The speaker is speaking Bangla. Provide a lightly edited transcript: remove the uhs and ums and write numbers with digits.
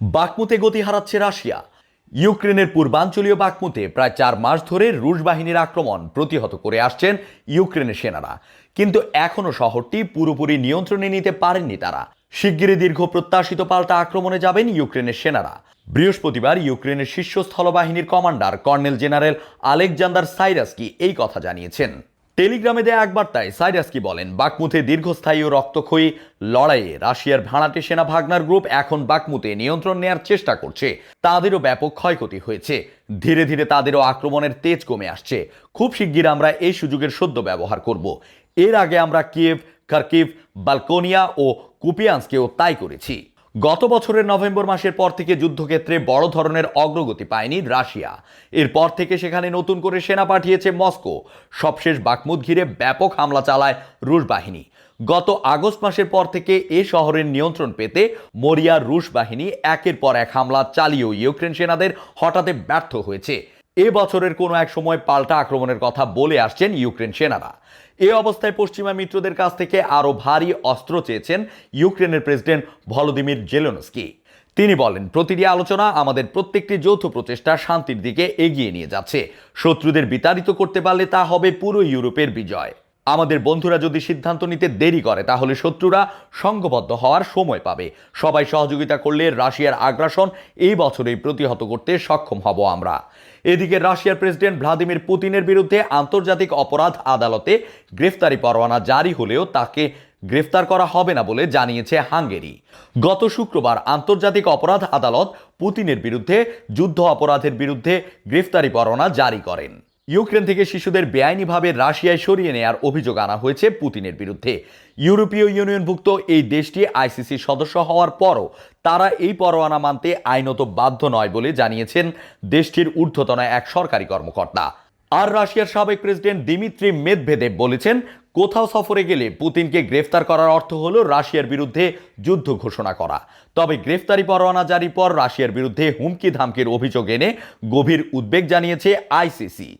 বাকমুতে গতি হারাচ্ছে রাশিয়া। ইউক্রেনের পূর্বাঞ্চলীয় বাকমুতে প্রায় 4 মাস ধরে রুশ বাহিনীর আক্রমণ প্রতিহত করে আসছেন ইউক্রেনের সেনারা, কিন্তু এখনো শহরটি পুরোপুরি নিয়ন্ত্রণে নিতে পারেননি তারা। শিগগিরই দীর্ঘ প্রত্যাশিত পাল্টা আক্রমণে যাবেন ইউক্রেনের সেনারা। বৃহস্পতিবার ইউক্রেনের শীর্ষ স্থলবাহিনীর কমান্ডার কর্নেল জেনারেল আলেকজান্ডার সাইরাস্কি এই কথা জানিয়েছেন। টেলিগ্রামে দেয়া এক বার্তায় সাইরাস্কি বলেন, বাকমুতে দীর্ঘস্থায়ী ও রক্তক্ষয়ী লড়াইয়ে রাশিয়ার ভাড়াটে সেনা ভাগনার গ্রুপ এখন বাকমুতে নিয়ন্ত্রণ নেয়ার চেষ্টা করছে। তাদেরও ব্যাপক ক্ষয়ক্ষতি হয়েছে। ধীরে ধীরে তাদেরও আক্রমণের তেজ কমে আসছে। খুব শিগগির আমরা এই সুযোগের সদ্য ব্যবহার করব। এর আগে আমরা কিয়েভ, খার্কিভ, বালকোনিয়া ও কুপিয়ান্সকেও তাই করেছি। গত বছরের নভেম্বর মাসের পর থেকে যুদ্ধক্ষেত্রে বড় ধরনের অগ্রগতি পায়নি রাশিয়া। এরপর থেকে সেখানে নতুন করে সেনা পাঠিয়েছে মস্কো। সবশেষ বাকমুত ঘিরে ব্যাপক হামলা চালায় রুশ বাহিনী। গত আগস্ট মাসের পর থেকে এ শহরের নিয়ন্ত্রণ পেতে মরিয়া রুশ বাহিনী একের পর এক হামলা চালিয়েও ইউক্রেন সেনাদের হটাতে ব্যর্থ হয়েছে। এ বছরের কোনো এক সময় পাল্টা আক্রমণের কথা বলে আসছেন ইউক্রেন সেনারা। এ অবস্থায় পশ্চিমা মিত্রদের কাছ থেকে আরও ভারী অস্ত্র চেয়েছেন ইউক্রেনের প্রেসিডেন্ট ভলোদিমির জেলেনস্কি। তিনি বলেন, প্রতিটি আলোচনা আমাদের প্রত্যেকটি যৌথ প্রচেষ্টা শান্তির দিকে এগিয়ে নিয়ে যাচ্ছে। শত্রুদের বিতাড়িত করতে পারলে তা হবে পুরো ইউরোপের বিজয়। আমাদের বন্ধুরা যদি সিদ্ধান্ত নিতে দেরি করে তাহলে শত্রুরা সংঘবদ্ধ হওয়ার সময় পাবে। সবাই সহযোগিতা করলে রাশিয়ার আগ্রাসন এই বছরেই প্রতিহত করতে সক্ষম হব আমরা। এদিকে রাশিয়ার প্রেসিডেন্ট ভ্লাদিমির পুতিনের বিরুদ্ধে আন্তর্জাতিক অপরাধ আদালতে গ্রেফতারি পরোয়ানা জারি হলেও তাকে গ্রেফতার করা হবে না বলে জানিয়েছে হাঙ্গেরি। গত শুক্রবার আন্তর্জাতিক অপরাধ আদালত পুতিনের বিরুদ্ধে যুদ্ধ অপরাধের বিরুদ্ধে গ্রেফতারি পরোয়ানা জারি করেন। ইউক্রেন থেকে শিশুদের বেআইনিভাবে রাশিয়ায় সরিয়ে নেয়ার অভিযোগ আনা হয়েছে পুতিনের বিরুদ্ধে। ইউরোপীয় ইউনিয়নভুক্ত এই দেশটি আইসিসির সদস্য হওয়ার পরও তারা এই পরোয়ানা মানতে আইনত বাধ্য নয় বলে জানিয়েছেন দেশটির ঊর্ধ্বতন এক সরকারি কর্মকর্তা। আর রাশিয়ার সাবেক প্রেসিডেন্ট দিমিত্রি মেদভেদেভ বলেছেন, কোথাও সফরে গেলে পুতিনকে গ্রেফতার করার অর্থ হলো রাশিয়ার বিরুদ্ধে যুদ্ধ ঘোষণা করা। তবে গ্রেফতারি পরোয়ানা জারির পর রাশিয়ার বিরুদ্ধে হুমকি ধামকির অভিযোগ এনে গভীর উদ্বেগ জানিয়েছে আইসিসি।